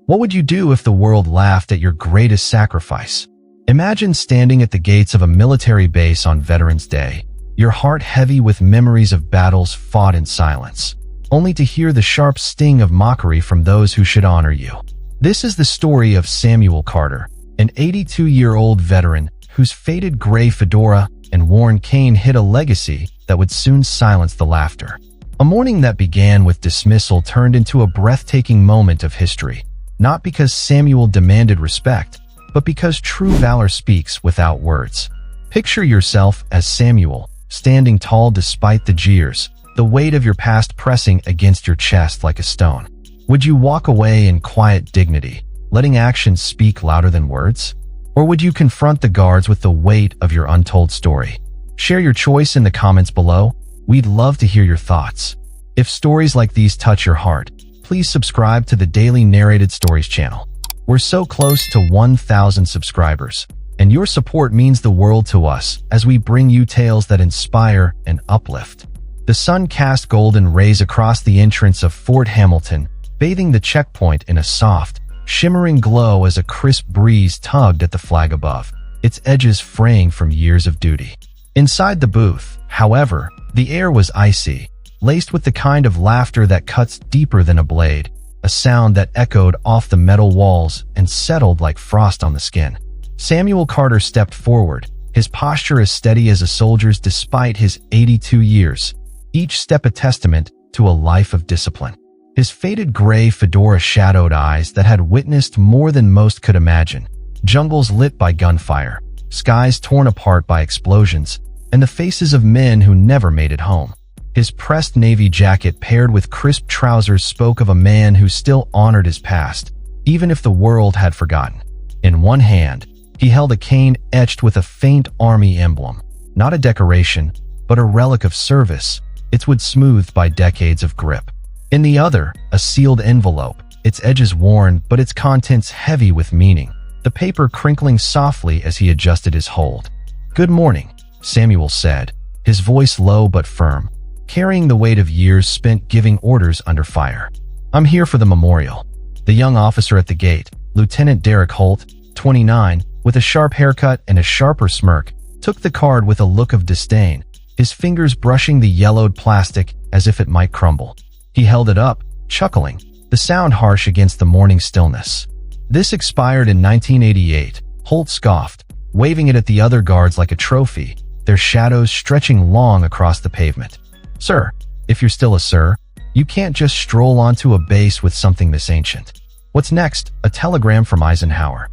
What would you do if the world laughed at your greatest sacrifice? Imagine standing at the gates of a military base on Veterans Day, your heart heavy with memories of battles fought in silence, only to hear the sharp sting of mockery from those who should honor you. This is the story of Samuel Carter, an 82-year-old veteran whose faded gray fedora and worn cane hid a legacy that would soon silence the laughter. A morning that began with dismissal turned into a breathtaking moment of history, not because Samuel demanded respect, but because true valor speaks without words. Picture yourself as Samuel, standing tall despite the jeers, the weight of your past pressing against your chest like a stone. Would you walk away in quiet dignity, letting actions speak louder than words? Or would you confront the guards with the weight of your untold story? Share your choice in the comments below. We'd love to hear your thoughts. If stories like these touch your heart, please subscribe to the Daily Narrated Stories channel. We're so close to 1,000 subscribers, and your support means the world to us as we bring you tales that inspire and uplift. The sun cast golden rays across the entrance of Fort Hamilton, bathing the checkpoint in a soft, shimmering glow as a crisp breeze tugged at the flag above, its edges fraying from years of duty. Inside the booth, however, the air was icy, laced with the kind of laughter that cuts deeper than a blade, a sound that echoed off the metal walls and settled like frost on the skin. Samuel Carter stepped forward, his posture as steady as a soldier's despite his 82 years, each step a testament to a life of discipline. His faded gray fedora shadowed eyes that had witnessed more than most could imagine, jungles lit by gunfire, skies torn apart by explosions, and the faces of men who never made it home. His pressed navy jacket paired with crisp trousers spoke of a man who still honored his past, even if the world had forgotten. In one hand, he held a cane etched with a faint army emblem, not a decoration, but a relic of service, its wood smoothed by decades of grip. In the other, a sealed envelope, its edges worn but its contents heavy with meaning, the paper crinkling softly as he adjusted his hold. "Good morning," Samuel said, his voice low but firm, carrying the weight of years spent giving orders under fire. "I'm here for the memorial." The young officer at the gate, Lieutenant Derek Holt, 29, with a sharp haircut and a sharper smirk, took the card with a look of disdain, his fingers brushing the yellowed plastic as if it might crumble. He held it up, chuckling, the sound harsh against the morning stillness. "This expired in 1988, Holt scoffed, waving it at the other guards like a trophy, their shadows stretching long across the pavement. "Sir, if you're still a sir, you can't just stroll onto a base with something this ancient." "What's next?" "A telegram from Eisenhower."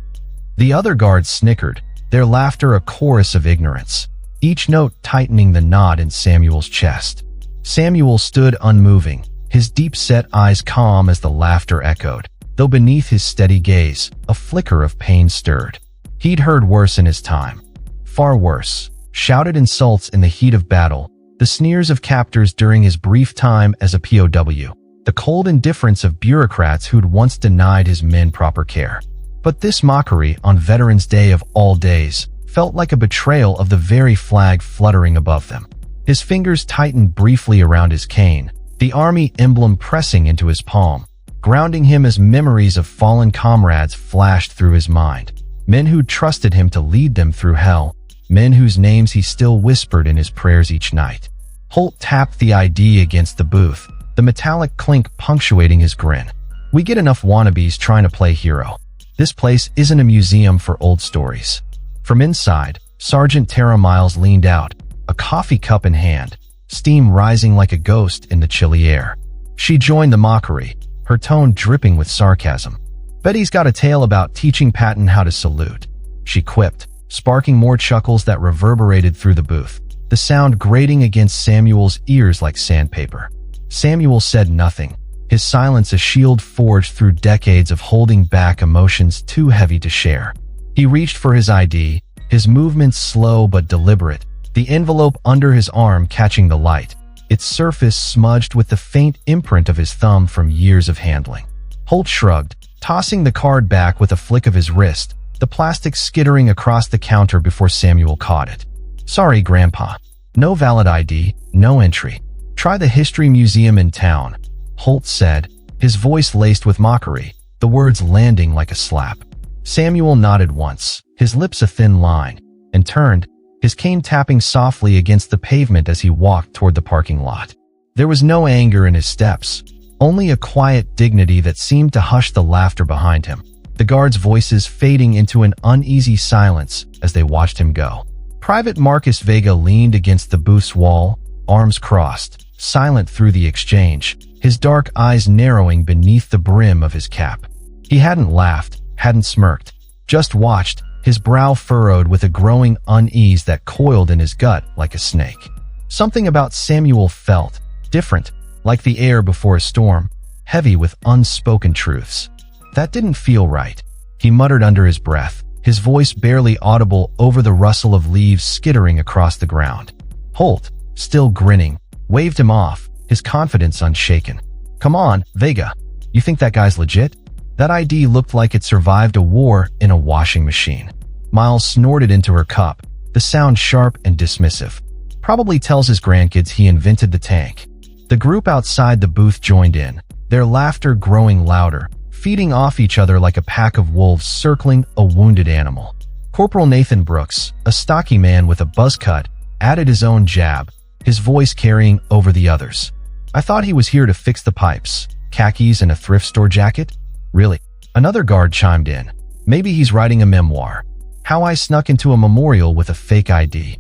The other guards snickered, their laughter a chorus of ignorance, each note tightening the knot in Samuel's chest. Samuel stood unmoving, his deep-set eyes calm as the laughter echoed, though beneath his steady gaze, a flicker of pain stirred. He'd heard worse in his time. Far worse. Shouted insults in the heat of battle, the sneers of captors during his brief time as a POW, the cold indifference of bureaucrats who'd once denied his men proper care. But this mockery on Veterans Day of all days felt like a betrayal of the very flag fluttering above them. His fingers tightened briefly around his cane, the army emblem pressing into his palm, grounding him as memories of fallen comrades flashed through his mind. Men who'd trusted him to lead them through hell, men whose names he still whispered in his prayers each night. Holt tapped the ID against the booth, the metallic clink punctuating his grin. "We get enough wannabes trying to play hero. This place isn't a museum for old stories." From inside, Sergeant Tara Miles leaned out, a coffee cup in hand, steam rising like a ghost in the chilly air. She joined the mockery, her tone dripping with sarcasm. "Betty's got a tale about teaching Patton how to salute," she quipped, sparking more chuckles that reverberated through the booth, the sound grating against Samuel's ears like sandpaper. Samuel said nothing, his silence a shield forged through decades of holding back emotions too heavy to share. He reached for his ID, his movements slow but deliberate, the envelope under his arm catching the light, its surface smudged with the faint imprint of his thumb from years of handling. Holt shrugged, tossing the card back with a flick of his wrist, the plastic skittering across the counter before Samuel caught it. "Sorry, Grandpa. No valid ID, no entry. Try the history museum in town," Holt said, his voice laced with mockery. the words landing like a slap. Samuel nodded once, his lips a thin line, and turned, his cane tapping softly against the pavement as he walked toward the parking lot. There was no anger in his steps, only a quiet dignity that seemed to hush the laughter behind him, the guards' voices fading into an uneasy silence as they watched him go. Private Marcus Vega leaned against the booth's wall, arms crossed, silent through the exchange, his dark eyes narrowing beneath the brim of his cap. He hadn't laughed, hadn't smirked, just watched, his brow furrowed with a growing unease that coiled in his gut like a snake. Something about Samuel felt different, like the air before a storm, heavy with unspoken truths. That didn't feel right, he muttered under his breath, his voice barely audible over the rustle of leaves skittering across the ground. Holt, still grinning, waved him off, his confidence unshaken. "Come on, Vega. You think that guy's legit?" That ID looked like it survived a war in a washing machine. Miles snorted into her cup, the sound sharp and dismissive. Probably tells his grandkids he invented the tank. The group outside the booth joined in, their laughter growing louder, feeding off each other like a pack of wolves circling a wounded animal. Corporal Nathan Brooks, a stocky man with a buzz cut, added his own jab, his voice carrying over the others. "I thought he was here to fix the pipes. Khakis and a thrift store jacket? Really?" Another guard chimed in. "Maybe he's writing a memoir. How I snuck into a memorial with a fake ID."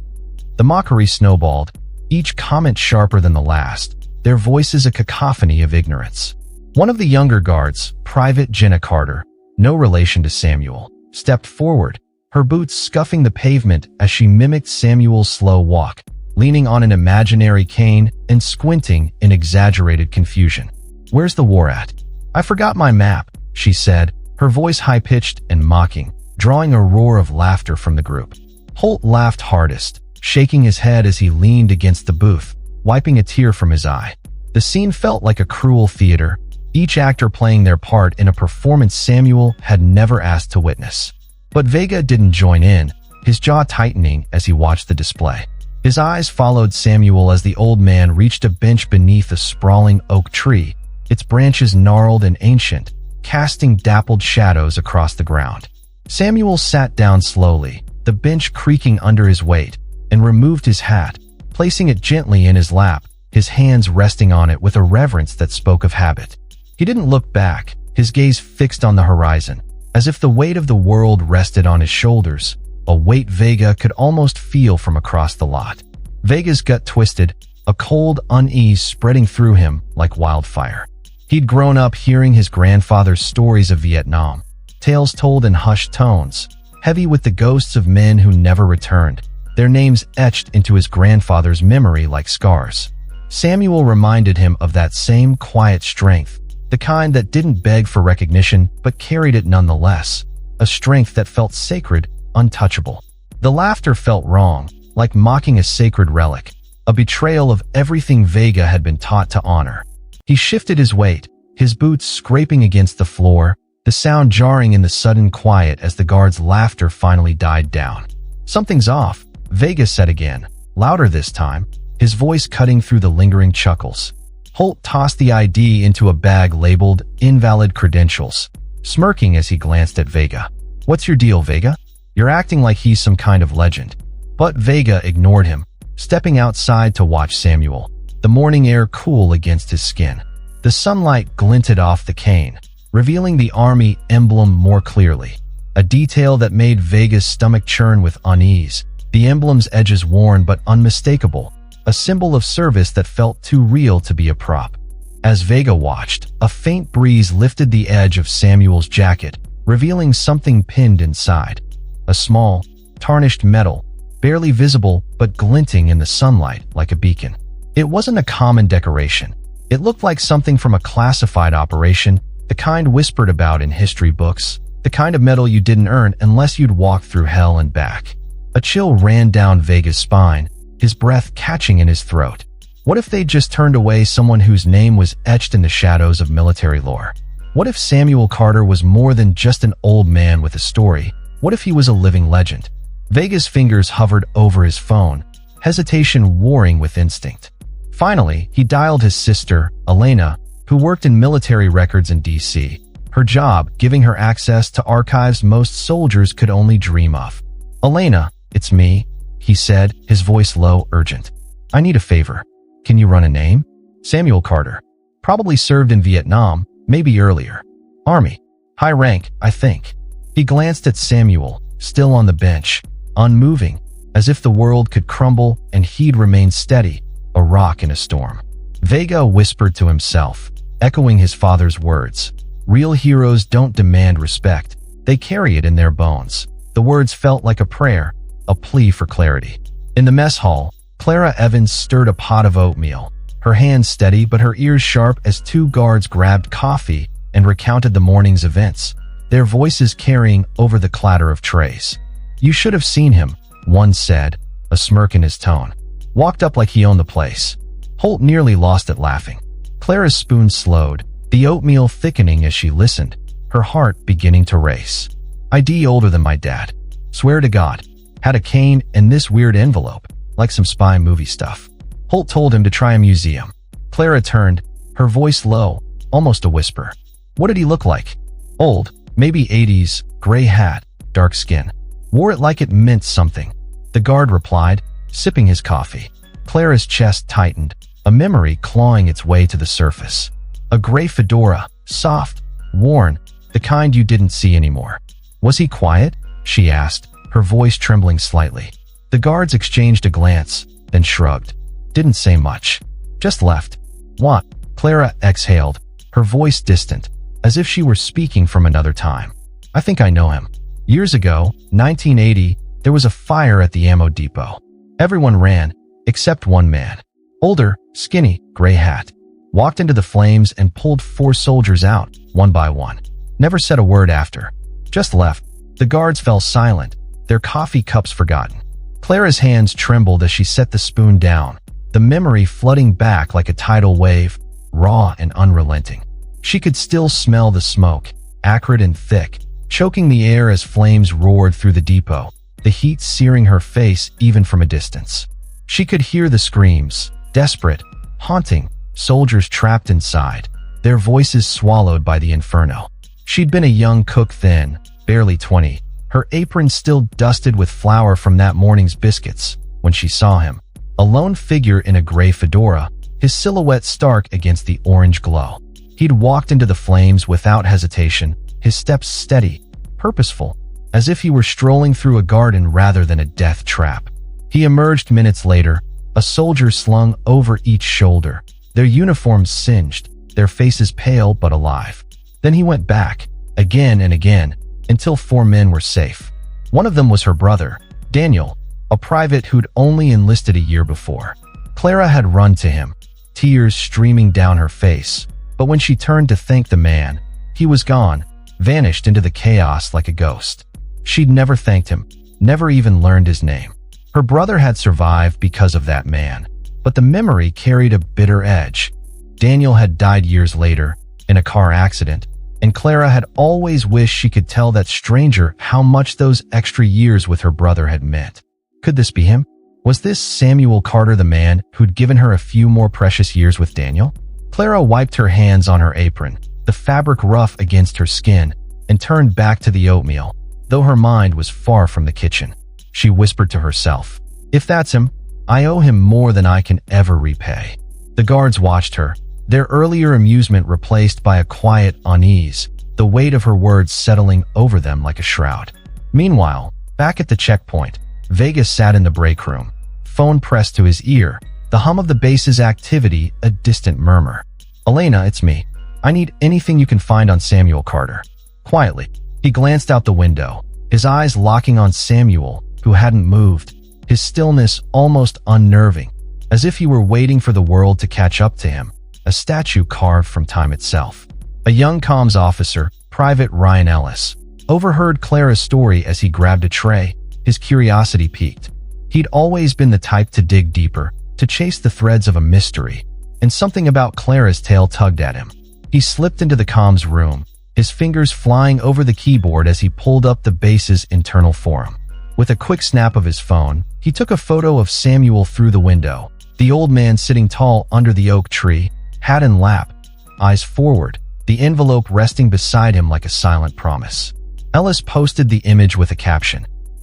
The mockery snowballed, each comment sharper than the last, their voices a cacophony of ignorance. One of the younger guards, Private Jenna Carter, no relation to Samuel, stepped forward, her boots scuffing the pavement as she mimicked Samuel's slow walk, leaning on an imaginary cane and squinting in exaggerated confusion. "Where's the war at?" "I forgot my map," she said, her voice high-pitched and mocking, drawing a roar of laughter from the group. Holt laughed hardest, shaking his head as he leaned against the booth, wiping a tear from his eye. The scene felt like a cruel theater, each actor playing their part in a performance Samuel had never asked to witness. But Vega didn't join in, his jaw tightening as he watched the display. His eyes followed Samuel as the old man reached a bench beneath a sprawling oak tree, its branches gnarled and ancient, casting dappled shadows across the ground. Samuel sat down slowly, the bench creaking under his weight, and removed his hat, placing it gently in his lap, his hands resting on it with a reverence that spoke of habit. He didn't look back, his gaze fixed on the horizon, as if the weight of the world rested on his shoulders, a weight Vega could almost feel from across the lot. Vega's gut twisted, a cold unease spreading through him like wildfire. He'd grown up hearing his grandfather's stories of Vietnam, tales told in hushed tones, heavy with the ghosts of men who never returned, their names etched into his grandfather's memory like scars. Samuel reminded him of that same quiet strength, the kind that didn't beg for recognition but carried it nonetheless, a strength that felt sacred, untouchable. The laughter felt wrong, like mocking a sacred relic, a betrayal of everything Vega had been taught to honor. He shifted his weight, his boots scraping against the floor, the sound jarring in the sudden quiet as the guard's laughter finally died down. "Something's off," Vega said again, louder this time, his voice cutting through the lingering chuckles. Holt tossed the ID into a bag labeled "Invalid Credentials," smirking as he glanced at Vega. "What's your deal, Vega? You're acting like he's some kind of legend." But Vega ignored him, stepping outside to watch Samuel, the morning air cool against his skin. The sunlight glinted off the cane, revealing the army emblem more clearly, a detail that made Vega's stomach churn with unease, the emblem's edges worn but unmistakable, a symbol of service that felt too real to be a prop. As Vega watched, a faint breeze lifted the edge of Samuel's jacket, revealing something pinned inside. A small, tarnished metal, barely visible but glinting in the sunlight like a beacon. It wasn't a common decoration. It looked like something from a classified operation, the kind whispered about in history books, the kind of metal you didn't earn unless you'd walked through hell and back. A chill ran down Vega's spine, his breath catching in his throat. What if they'd just turned away someone whose name was etched in the shadows of military lore? What if Samuel Carter was more than just an old man with a story? What if he was a living legend? Vega's fingers hovered over his phone, hesitation warring with instinct. Finally, he dialed his sister, Elena, who worked in military records in D.C., Her job giving her access to archives most soldiers could only dream of. "Elena, it's me," he said, his voice low, urgent. "I need a favor. Can you run a name?" "Samuel Carter. Probably served in Vietnam, maybe earlier. Army. High rank, I think." He glanced at Samuel, still on the bench, unmoving, as if the world could crumble and he'd remain steady, a rock in a storm. Vega whispered to himself, echoing his father's words. "Real heroes don't demand respect. They carry it in their bones." The words felt like a prayer, a plea for clarity. In the mess hall, Clara Evans stirred a pot of oatmeal, her hands steady but her ears sharp as two guards grabbed coffee and recounted the morning's events, their voices carrying over the clatter of trays. "You should have seen him," one said, a smirk in his tone. "Walked up like he owned the place." Holt nearly lost it laughing. Clara's spoon slowed, the oatmeal thickening as she listened, her heart beginning to race. "ID older than my dad. Swear to God. Had a cane and this weird envelope, like some spy movie stuff." Holt told him to try a museum. Clara turned, her voice low, almost a whisper. "What did he look like?" "Old, maybe 80s, gray hat, dark skin. Wore it like it meant something." The guard replied, sipping his coffee. Clara's chest tightened, a memory clawing its way to the surface. A gray fedora, soft, worn, the kind you didn't see anymore. "Was he quiet?" she asked, her voice trembling slightly. The guards exchanged a glance, then shrugged. "Didn't say much. Just left." "What?" Clara exhaled, her voice distant, as if she were speaking from another time. "I think I know him. Years ago, 1980, there was a fire at the ammo depot. Everyone ran, except one man. Older, skinny, gray hat. Walked into the flames and pulled 4 soldiers out, one by one. Never said a word after. Just left." The guards fell silent, their coffee cups forgotten. Clara's hands trembled as she set the spoon down, the memory flooding back like a tidal wave, raw and unrelenting. She could still smell the smoke, acrid and thick, choking the air as flames roared through the depot, the heat searing her face even from a distance. She could hear the screams, desperate, haunting, soldiers trapped inside, their voices swallowed by the inferno. She'd been a young cook then, barely 20, her apron still dusted with flour from that morning's biscuits, when she saw him. A lone figure in a gray fedora, his silhouette stark against the orange glow. He'd walked into the flames without hesitation, his steps steady, purposeful, as if he were strolling through a garden rather than a death trap. He emerged minutes later, a soldier slung over each shoulder, their uniforms singed, their faces pale but alive. Then he went back, again and again, until 4 men were safe. One of them was her brother, Daniel, a private who'd only enlisted a year before. Clara had run to him, tears streaming down her face, but when she turned to thank the man, he was gone, vanished into the chaos like a ghost. She'd never thanked him, never even learned his name. Her brother had survived because of that man, but the memory carried a bitter edge. Daniel had died years later, in a car accident, and Clara had always wished she could tell that stranger how much those extra years with her brother had meant. Could this be him? Was this Samuel Carter the man who'd given her a few more precious years with Daniel? Clara wiped her hands on her apron, the fabric rough against her skin, and turned back to the oatmeal, though her mind was far from the kitchen. She whispered to herself, "If that's him, I owe him more than I can ever repay." The guards watched her, their earlier amusement replaced by a quiet unease, the weight of her words settling over them like a shroud. Meanwhile, back at the checkpoint, Vegas sat in the break room, phone pressed to his ear, the hum of the base's activity a distant murmur. "Elena, it's me. I need anything you can find on Samuel Carter." Quietly, he glanced out the window, his eyes locking on Samuel, who hadn't moved, his stillness almost unnerving, as if he were waiting for the world to catch up to him, a statue carved from time itself. A young comms officer, Private Ryan Ellis, overheard Clara's story as he grabbed a tray, his curiosity piqued. He'd always been the type to dig deeper, to chase the threads of a mystery, and something about Clara's tale tugged at him. He slipped into the comms room, his fingers flying over the keyboard as he pulled up the base's internal forum. With a quick snap of his phone, he took a photo of Samuel through the window, the old man sitting tall under the oak tree, hat in lap, eyes forward, the envelope resting beside him like a silent promise. Ellis posted the image with a caption, *,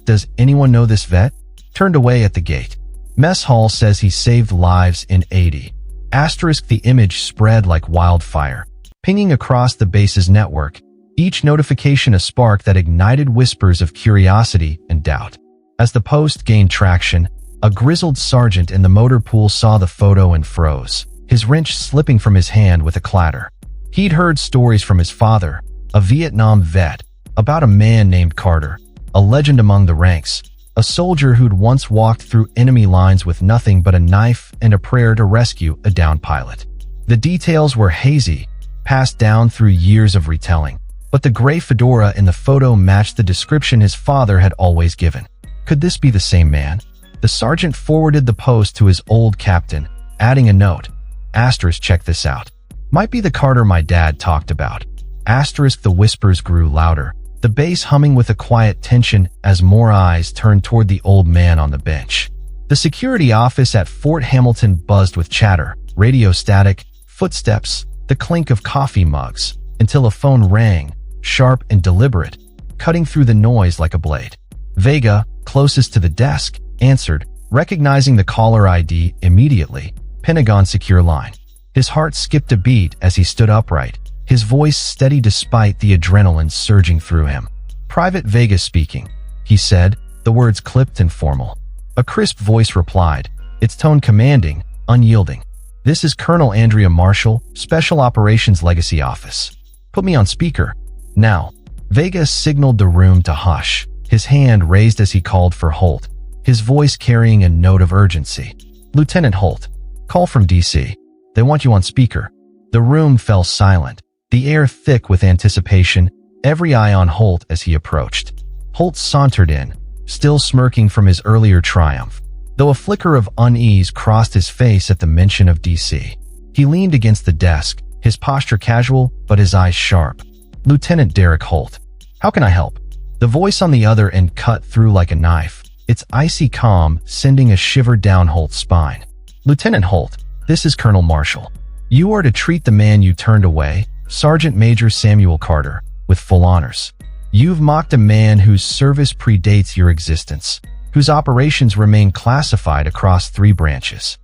does anyone know this vet? Turned away at the gate. Mess hall says he saved lives in 80. *, the image spread like wildfire, pinging across the base's network, each notification a spark that ignited whispers of curiosity and doubt. As the post gained traction, a grizzled sergeant in the motor pool saw the photo and froze, his wrench slipping from his hand with a clatter. He'd heard stories from his father, a Vietnam vet, about a man named Carter, a legend among the ranks, a soldier who'd once walked through enemy lines with nothing but a knife and a prayer to rescue a downed pilot. The details were hazy, passed down through years of retelling, but the gray fedora in the photo matched the description his father had always given. Could this be the same man? The sergeant forwarded the post to his old captain, adding a note, *, check this out. Might be the Carter my dad talked about. *, the whispers grew louder, the base humming with a quiet tension as more eyes turned toward the old man on the bench. The security office at Fort Hamilton buzzed with chatter, radio static, footsteps, the clink of coffee mugs, until a phone rang, sharp and deliberate, cutting through the noise like a blade. Vega, closest to the desk, answered, recognizing the caller ID immediately. Pentagon secure line. His heart skipped a beat as he stood upright, his voice steady despite the adrenaline surging through him. Private Vega speaking, he said, the words clipped and formal. A crisp voice replied, its tone commanding, unyielding. This is Colonel Andrea Marshall, Special Operations Legacy Office. Put me on speaker. Now. Vega signaled the room to hush, his hand raised as he called for Holt, his voice carrying a note of urgency. Lieutenant Holt. Call from D.C. They want you on speaker. The room fell silent, the air thick with anticipation, every eye on Holt as he approached. Holt sauntered in, still smirking from his earlier triumph, though a flicker of unease crossed his face at the mention of D.C. He leaned against the desk, his posture casual, but his eyes sharp. Lieutenant Derek Holt. How can I help? The voice on the other end cut through like a knife, its icy calm sending a shiver down Holt's spine. Lieutenant Holt, this is Colonel Marshall. You are to treat the man you turned away, Sergeant Major Samuel Carter, with full honors. You've mocked a man whose service predates your existence, whose operations remain classified across 3 branches.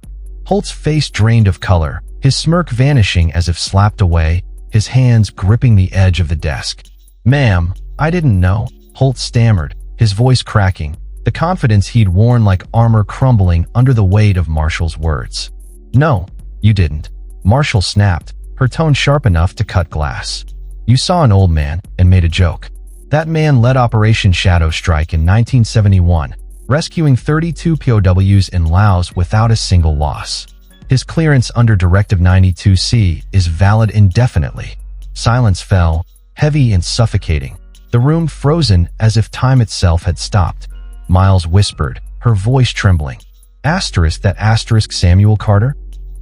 Holt's face drained of color, his smirk vanishing as if slapped away, his hands gripping the edge of the desk. Ma'am, I didn't know, Holt stammered, his voice cracking, the confidence he'd worn like armor crumbling under the weight of Marshall's words. No, you didn't. Marshall snapped, her tone sharp enough to cut glass. You saw an old man and made a joke. That man led Operation Shadow Strike in 1971, rescuing 32 POWs in Laos without a single loss. His clearance under Directive 92C is valid indefinitely. Silence fell, heavy and suffocating, the room frozen as if time itself had stopped. Miles whispered, her voice trembling. That Samuel Carter?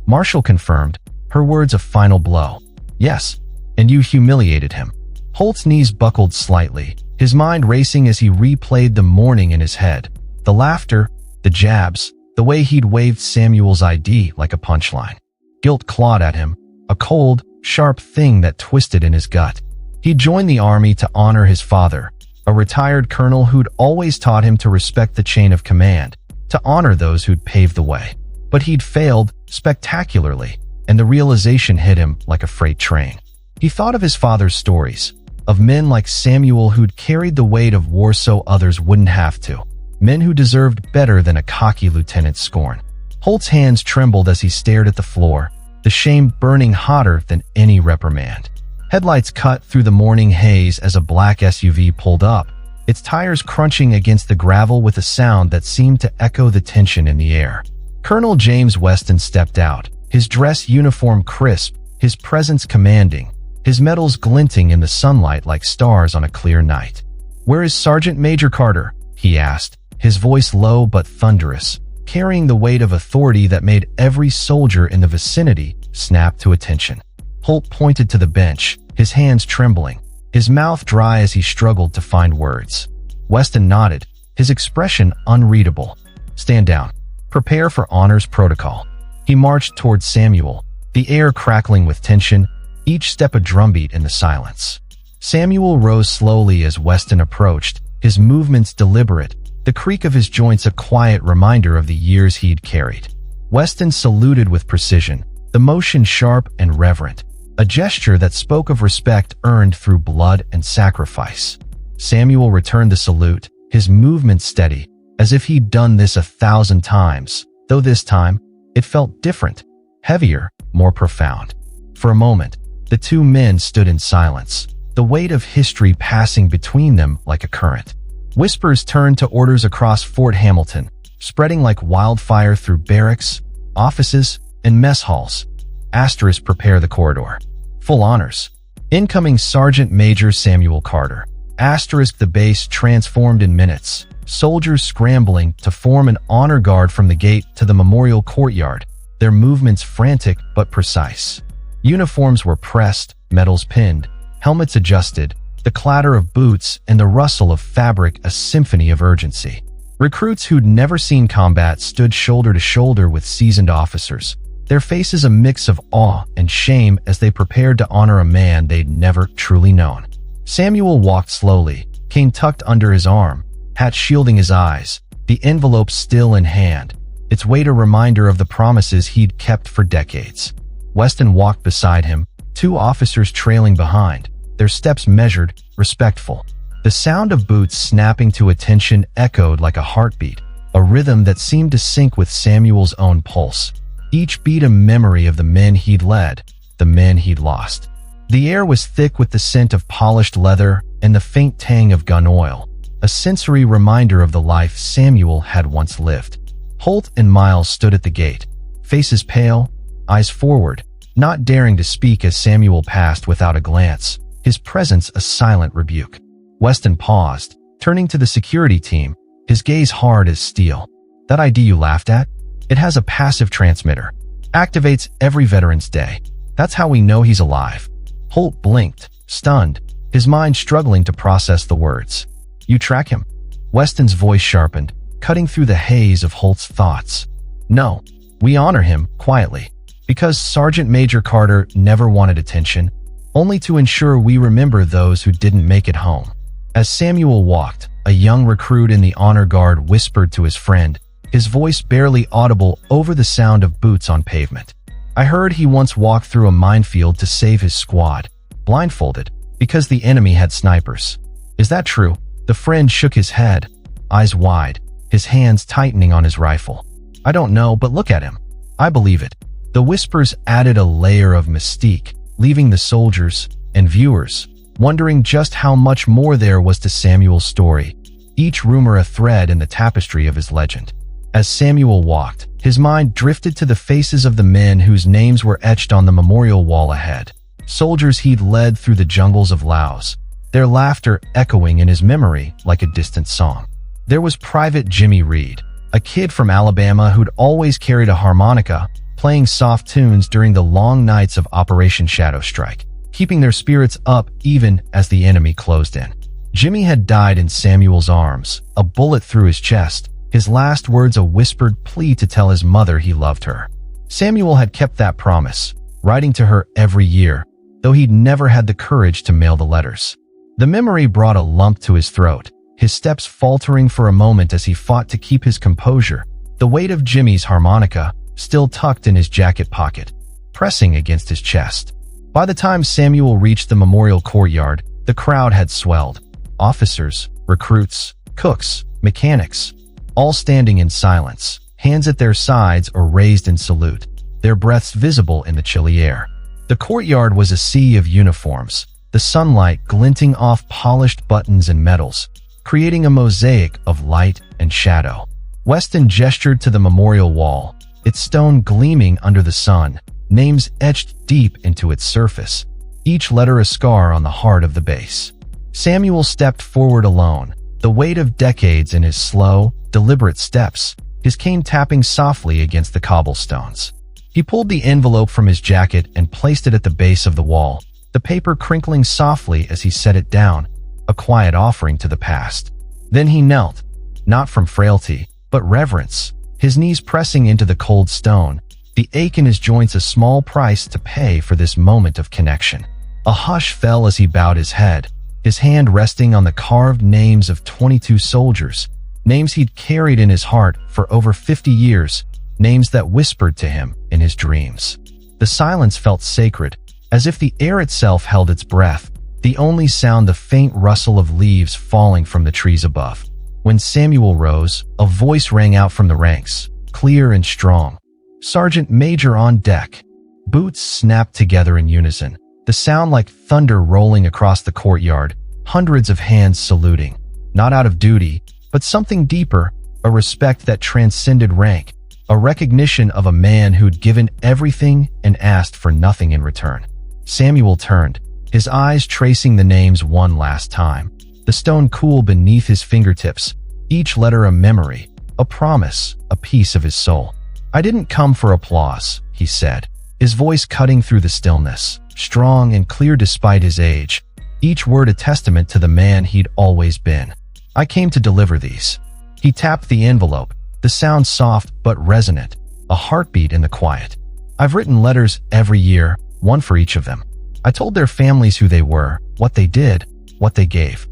Marshall confirmed, her words a final blow. Yes, and you humiliated him. Holt's knees buckled slightly, his mind racing as he replayed the morning in his head. The laughter, the jabs, the way he'd waved Samuel's ID like a punchline. Guilt clawed at him, a cold, sharp thing that twisted in his gut. He'd joined the army to honor his father, a retired colonel who'd always taught him to respect the chain of command, to honor those who'd paved the way. But he'd failed, spectacularly, and the realization hit him like a freight train. He thought of his father's stories, of men like Samuel who'd carried the weight of war so others wouldn't have to, men who deserved better than a cocky lieutenant's scorn. Holt's hands trembled as he stared at the floor, the shame burning hotter than any reprimand. Headlights cut through the morning haze as a black SUV pulled up, its tires crunching against the gravel with a sound that seemed to echo the tension in the air. Colonel James Weston stepped out, his dress uniform crisp, his presence commanding, his medals glinting in the sunlight like stars on a clear night. "Where is Sergeant Major Carter?" he asked, his voice low but thunderous, carrying the weight of authority that made every soldier in the vicinity snap to attention. Holt pointed to the bench, his hands trembling, his mouth dry as he struggled to find words. Weston nodded, his expression unreadable. "Stand down. Prepare for honors protocol." He marched towards Samuel, the air crackling with tension, each step a drumbeat in the silence. Samuel rose slowly as Weston approached, his movements deliberate, the creak of his joints a quiet reminder of the years he'd carried. Weston saluted with precision, the motion sharp and reverent, a gesture that spoke of respect earned through blood and sacrifice. Samuel returned the salute, his movements steady, as if he'd done this 1,000 times, though this time, it felt different, heavier, more profound. For a moment, the two men stood in silence, the weight of history passing between them like a current. Whispers turned to orders across Fort Hamilton, spreading like wildfire through barracks, offices, and mess halls. Asterisk prepare the corridor. Full honors. Incoming Sergeant Major Samuel Carter. Asterisk the base transformed in minutes. Soldiers scrambling to form an honor guard from the gate to the memorial courtyard, their movements frantic but precise. Uniforms were pressed, medals pinned, helmets adjusted, the clatter of boots and the rustle of fabric a symphony of urgency. Recruits who'd never seen combat stood shoulder to shoulder with seasoned officers, their faces a mix of awe and shame as they prepared to honor a man they'd never truly known. Samuel walked slowly, cane tucked under his arm, hat shielding his eyes, the envelope still in hand, its weight a reminder of the promises he'd kept for decades. Weston walked beside him, two officers trailing behind, their steps measured, respectful. The sound of boots snapping to attention echoed like a heartbeat, a rhythm that seemed to sync with Samuel's own pulse. Each beat a memory of the men he'd led, the men he'd lost. The air was thick with the scent of polished leather and the faint tang of gun oil, a sensory reminder of the life Samuel had once lived. Holt and Miles stood at the gate, faces pale, eyes forward, not daring to speak as Samuel passed without a glance, his presence a silent rebuke. Weston paused, turning to the security team, his gaze hard as steel. That ID you laughed at? It has a passive transmitter. Activates every Veterans Day. That's how we know he's alive. Holt blinked, stunned, his mind struggling to process the words. You track him? Weston's voice sharpened, cutting through the haze of Holt's thoughts. No, we honor him, quietly. Because Sergeant Major Carter never wanted attention, only to ensure we remember those who didn't make it home. As Samuel walked, a young recruit in the honor guard whispered to his friend, his voice barely audible over the sound of boots on pavement. I heard he once walked through a minefield to save his squad, blindfolded, because the enemy had snipers. Is that true? The friend shook his head, eyes wide, his hands tightening on his rifle. I don't know, but look at him. I believe it. The whispers added a layer of mystique, leaving the soldiers and viewers wondering just how much more there was to Samuel's story, each rumor a thread in the tapestry of his legend. As Samuel walked, his mind drifted to the faces of the men whose names were etched on the memorial wall ahead, soldiers he'd led through the jungles of Laos, their laughter echoing in his memory like a distant song. There was Private Jimmy Reed, a kid from Alabama who'd always carried a harmonica, playing soft tunes during the long nights of Operation Shadow Strike, keeping their spirits up even as the enemy closed in. Jimmy had died in Samuel's arms, a bullet through his chest, his last words a whispered plea to tell his mother he loved her. Samuel had kept that promise, writing to her every year, though he'd never had the courage to mail the letters. The memory brought a lump to his throat, his steps faltering for a moment as he fought to keep his composure, the weight of Jimmy's harmonica still tucked in his jacket pocket, pressing against his chest. By the time Samuel reached the memorial courtyard, the crowd had swelled. Officers, recruits, cooks, mechanics, all standing in silence, hands at their sides or raised in salute, their breaths visible in the chilly air. The courtyard was a sea of uniforms, the sunlight glinting off polished buttons and medals, creating a mosaic of light and shadow. Weston gestured to the memorial wall, its stone gleaming under the sun, names etched deep into its surface, each letter a scar on the heart of the base. Samuel stepped forward alone, the weight of decades in his slow, deliberate steps, his cane tapping softly against the cobblestones. He pulled the envelope from his jacket and placed it at the base of the wall, the paper crinkling softly as he set it down, a quiet offering to the past. Then he knelt, not from frailty, but reverence, his knees pressing into the cold stone, the ache in his joints a small price to pay for this moment of connection. A hush fell as he bowed his head, his hand resting on the carved names of 22 soldiers, names he'd carried in his heart for over 50 years, names that whispered to him in his dreams. The silence felt sacred, as if the air itself held its breath, the only sound the faint rustle of leaves falling from the trees above. When Samuel rose, a voice rang out from the ranks, clear and strong. "Sergeant Major on deck." Boots snapped together in unison, the sound like thunder rolling across the courtyard, hundreds of hands saluting, not out of duty, but something deeper, a respect that transcended rank, a recognition of a man who'd given everything and asked for nothing in return. Samuel turned, his eyes tracing the names one last time, the stone cool beneath his fingertips, each letter a memory, a promise, a piece of his soul. "I didn't come for applause," he said, his voice cutting through the stillness, strong and clear despite his age, each word a testament to the man he'd always been. "I came to deliver these." He tapped the envelope, the sound soft but resonant, a heartbeat in the quiet. "I've written letters every year, one for each of them. I told their families who they were, what they did, what they gave."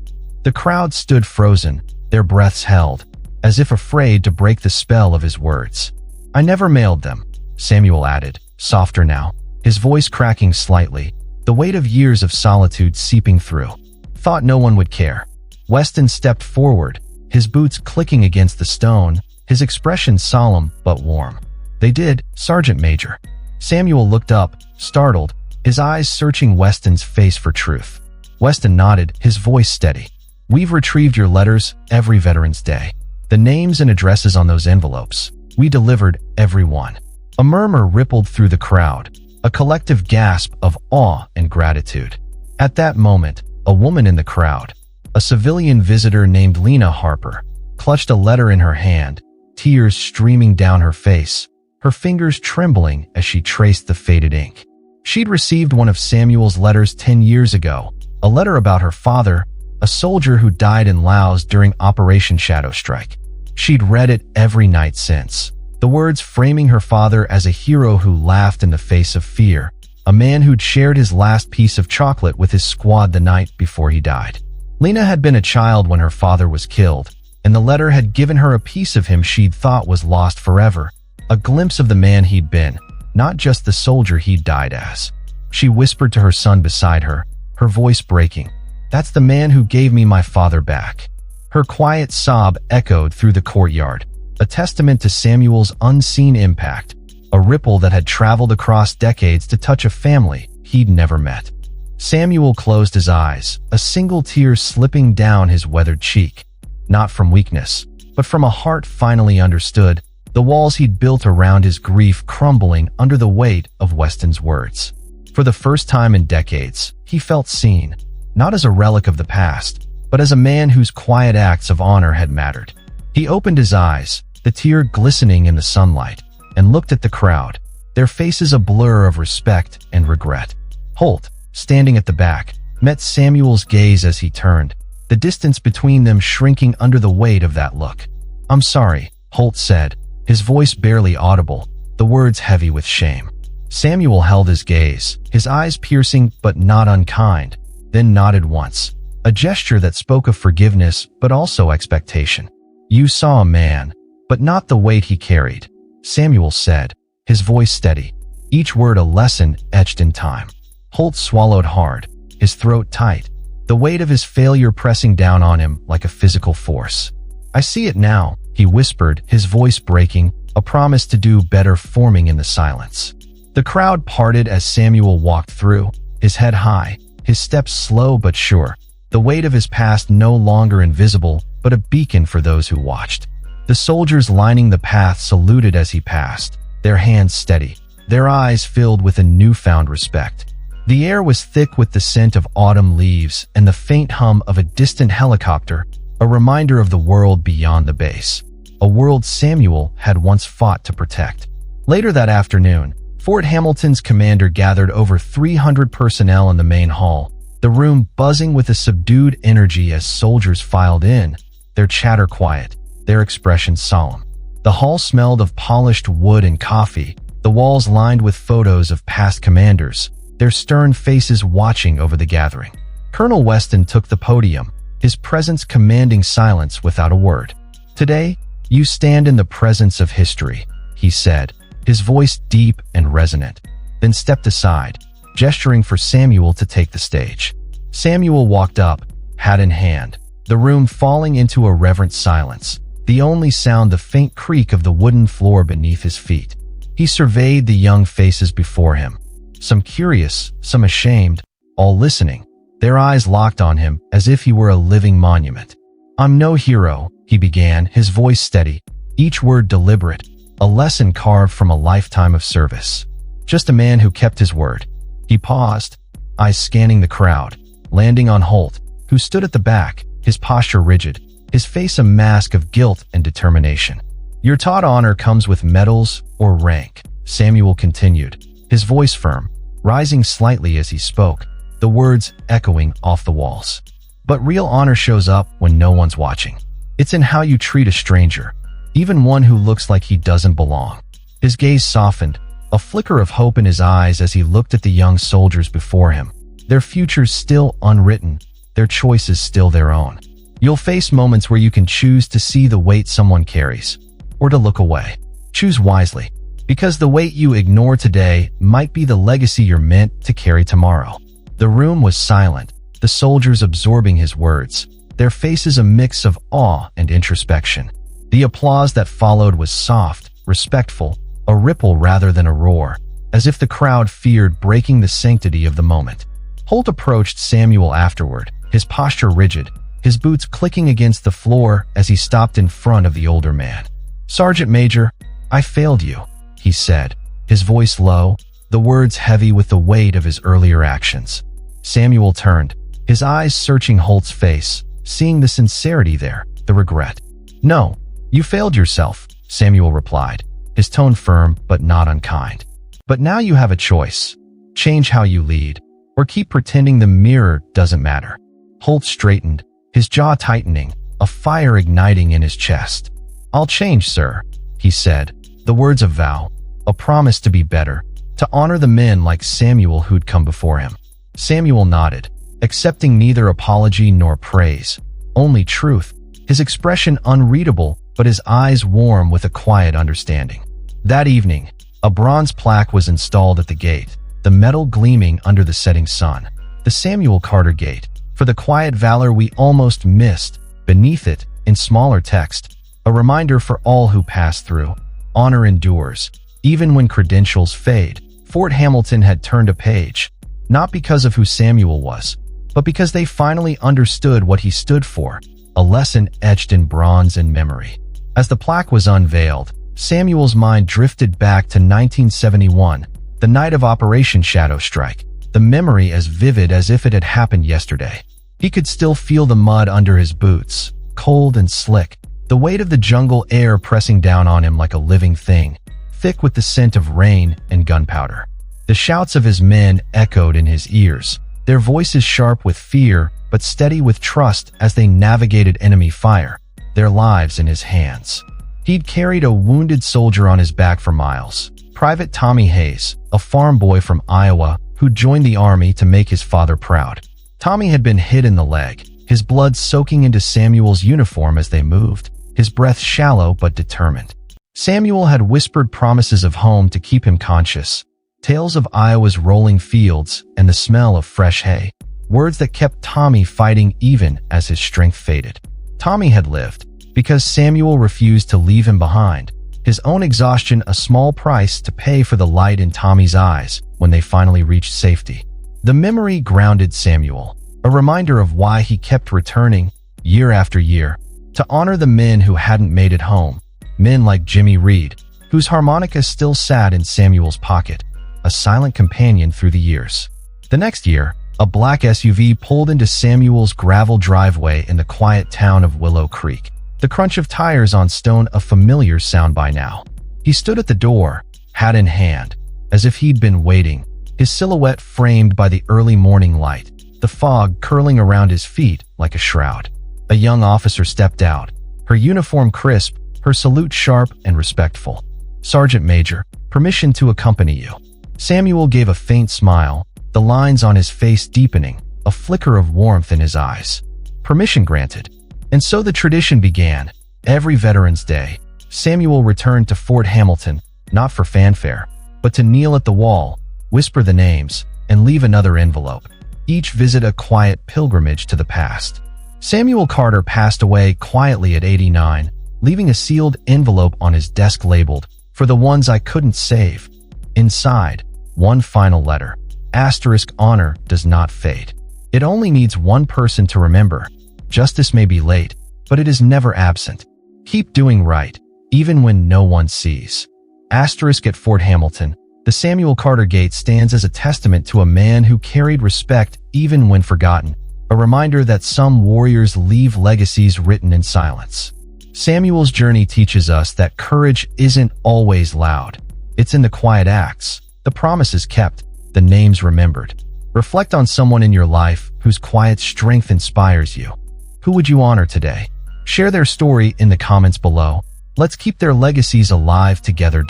The crowd stood frozen, their breaths held, as if afraid to break the spell of his words. "I never mailed them," Samuel added, softer now, his voice cracking slightly, the weight of years of solitude seeping through. "Thought no one would care." Weston stepped forward, his boots clicking against the stone, his expression solemn but warm. "They did, Sergeant Major." Samuel looked up, startled, his eyes searching Weston's face for truth. Weston nodded, his voice steady. "We've retrieved your letters every Veterans Day. The names and addresses on those envelopes. We delivered every one." A murmur rippled through the crowd, a collective gasp of awe and gratitude. At that moment, a woman in the crowd, a civilian visitor named Lena Harper, clutched a letter in her hand, tears streaming down her face, her fingers trembling as she traced the faded ink. She'd received one of Samuel's letters 10 years ago, a letter about her father, a soldier who died in Laos during Operation Shadow Strike. She'd read it every night since, the words framing her father as a hero who laughed in the face of fear, a man who'd shared his last piece of chocolate with his squad the night before he died. Lena had been a child when her father was killed, and the letter had given her a piece of him she'd thought was lost forever, a glimpse of the man he'd been, not just the soldier he'd died as. She whispered to her son beside her, her voice breaking, "That's the man who gave me my father back." Her quiet sob echoed through the courtyard, a testament to Samuel's unseen impact, a ripple that had traveled across decades to touch a family he'd never met. Samuel closed his eyes, a single tear slipping down his weathered cheek, not from weakness, but from a heart finally understood, the walls he'd built around his grief crumbling under the weight of Weston's words. For the first time in decades, he felt seen, not as a relic of the past, but as a man whose quiet acts of honor had mattered. He opened his eyes, the tear glistening in the sunlight, and looked at the crowd, their faces a blur of respect and regret. Holt, standing at the back, met Samuel's gaze as he turned, the distance between them shrinking under the weight of that look. "I'm sorry," Holt said, his voice barely audible, the words heavy with shame. Samuel held his gaze, his eyes piercing but not unkind, then nodded once, a gesture that spoke of forgiveness but also expectation. "You saw a man, but not the weight he carried," Samuel said, his voice steady, each word a lesson etched in time. Holt swallowed hard, his throat tight, the weight of his failure pressing down on him like a physical force. "I see it now," he whispered, his voice breaking, a promise to do better forming in the silence. The crowd parted as Samuel walked through, his head high, his steps slow but sure, the weight of his past no longer invisible but a beacon for those who watched. The soldiers lining the path saluted as he passed, their hands steady, their eyes filled with a newfound respect. The air was thick with the scent of autumn leaves and the faint hum of a distant helicopter, a reminder of the world beyond the base, a world Samuel had once fought to protect. Later that afternoon, Fort Hamilton's commander gathered over 300 personnel in the main hall, the room buzzing with a subdued energy as soldiers filed in, their chatter quiet, their expressions solemn. The hall smelled of polished wood and coffee, the walls lined with photos of past commanders, their stern faces watching over the gathering. Colonel Weston took the podium, his presence commanding silence without a word. "Today, you stand in the presence of history," he said, his voice deep and resonant, then stepped aside, gesturing for Samuel to take the stage. Samuel walked up, hat in hand, the room falling into a reverent silence, the only sound the faint creak of the wooden floor beneath his feet. He surveyed the young faces before him, some curious, some ashamed, all listening, their eyes locked on him as if he were a living monument. "I'm no hero," he began, his voice steady, each word deliberate, a lesson carved from a lifetime of service. "Just a man who kept his word." He paused, eyes scanning the crowd, landing on Holt, who stood at the back, his posture rigid, his face a mask of guilt and determination. "Your taught honor comes with medals or rank," Samuel continued, his voice firm, rising slightly as he spoke, the words echoing off the walls. "But real honor shows up when no one's watching. It's in how you treat a stranger, even one who looks like he doesn't belong." His gaze softened, a flicker of hope in his eyes as he looked at the young soldiers before him, their futures still unwritten, their choices still their own. "You'll face moments where you can choose to see the weight someone carries, or to look away. Choose wisely, because the weight you ignore today might be the legacy you're meant to carry tomorrow." The room was silent, the soldiers absorbing his words, their faces a mix of awe and introspection. The applause that followed was soft, respectful, a ripple rather than a roar, as if the crowd feared breaking the sanctity of the moment. Holt approached Samuel afterward, his posture rigid, his boots clicking against the floor as he stopped in front of the older man. "Sergeant Major, I failed you," he said, his voice low, the words heavy with the weight of his earlier actions. Samuel turned, his eyes searching Holt's face, seeing the sincerity there, the regret. "No, you failed yourself," Samuel replied, his tone firm but not unkind. "But now you have a choice. Change how you lead, or keep pretending the mirror doesn't matter." Holt straightened, his jaw tightening, a fire igniting in his chest. "I'll change, sir," he said, the words a vow, a promise to be better, to honor the men like Samuel who'd come before him. Samuel nodded, accepting neither apology nor praise, only truth, his expression unreadable but his eyes warm with a quiet understanding. That evening, a bronze plaque was installed at the gate, the metal gleaming under the setting sun. The Samuel Carter Gate, for the quiet valor we almost missed. Beneath it, in smaller text, a reminder for all who pass through. Honor endures, even when credentials fade. Fort Hamilton had turned a page, not because of who Samuel was, but because they finally understood what he stood for, a lesson etched in bronze and memory. As the plaque was unveiled, Samuel's mind drifted back to 1971, the night of Operation Shadow Strike, the memory as vivid as if it had happened yesterday. He could still feel the mud under his boots, cold and slick, the weight of the jungle air pressing down on him like a living thing, thick with the scent of rain and gunpowder. The shouts of his men echoed in his ears, their voices sharp with fear but steady with trust as they navigated enemy fire, their lives in his hands. He'd carried a wounded soldier on his back for miles. Private Tommy Hayes, a farm boy from Iowa who'd joined the army to make his father proud. Tommy had been hit in the leg, his blood soaking into Samuel's uniform as they moved, his breath shallow but determined. Samuel had whispered promises of home to keep him conscious, tales of Iowa's rolling fields and the smell of fresh hay, words that kept Tommy fighting even as his strength faded. Tommy had lived because Samuel refused to leave him behind, his own exhaustion a small price to pay for the light in Tommy's eyes when they finally reached safety. The memory grounded Samuel, a reminder of why he kept returning, year after year, to honor the men who hadn't made it home, men like Jimmy Reed, whose harmonica still sat in Samuel's pocket, a silent companion through the years. The next year, a black SUV pulled into Samuel's gravel driveway in the quiet town of Willow Creek. The crunch of tires on stone a familiar sound by now. He stood at the door, hat in hand, as if he'd been waiting, his silhouette framed by the early morning light, the fog curling around his feet like a shroud. A young officer stepped out, her uniform crisp, her salute sharp and respectful. "Sergeant Major," Permission to accompany you. Samuel gave a faint smile, the lines on his face deepening, a flicker of warmth in his eyes. Permission granted. And so the tradition began. Every Veterans Day, Samuel returned to Fort Hamilton, not for fanfare, but to kneel at the wall, whisper the names, and leave another envelope. Each visit a quiet pilgrimage to the past. Samuel Carter passed away quietly at 89, leaving a sealed envelope on his desk labeled, "For the ones I couldn't save." Inside, one final letter. Asterisk, honor does not fade. It only needs one person to remember. Justice may be late, but it is never absent. Keep doing right, even when no one sees. Asterisk, at Fort Hamilton, the Samuel Carter Gate stands as a testament to a man who carried respect even when forgotten, a reminder that some warriors leave legacies written in silence. Samuel's journey teaches us that courage isn't always loud. It's in the quiet acts, the promises kept, the names remembered. Reflect on someone in your life whose quiet strength inspires you. Who would you honor today? Share their story in the comments below. Let's keep their legacies alive together.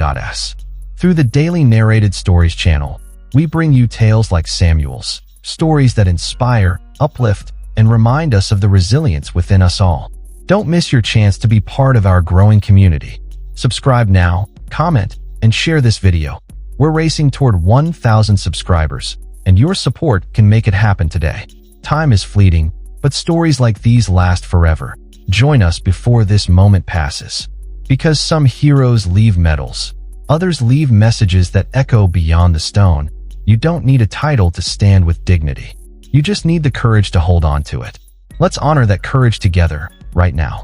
Through the daily Narrated Stories channel, we bring you tales like Samuel's, stories that inspire, uplift, and remind us of the resilience within us all. Don't miss your chance to be part of our growing community. Subscribe now, comment, and share this video. We're racing toward 1,000 subscribers, and your support can make it happen today. Time is fleeting, but stories like these last forever. Join us before this moment passes. Because some heroes leave medals, others leave messages that echo beyond the stone. You don't need a title to stand with dignity. You just need the courage to hold on to it. Let's honor that courage together, right now.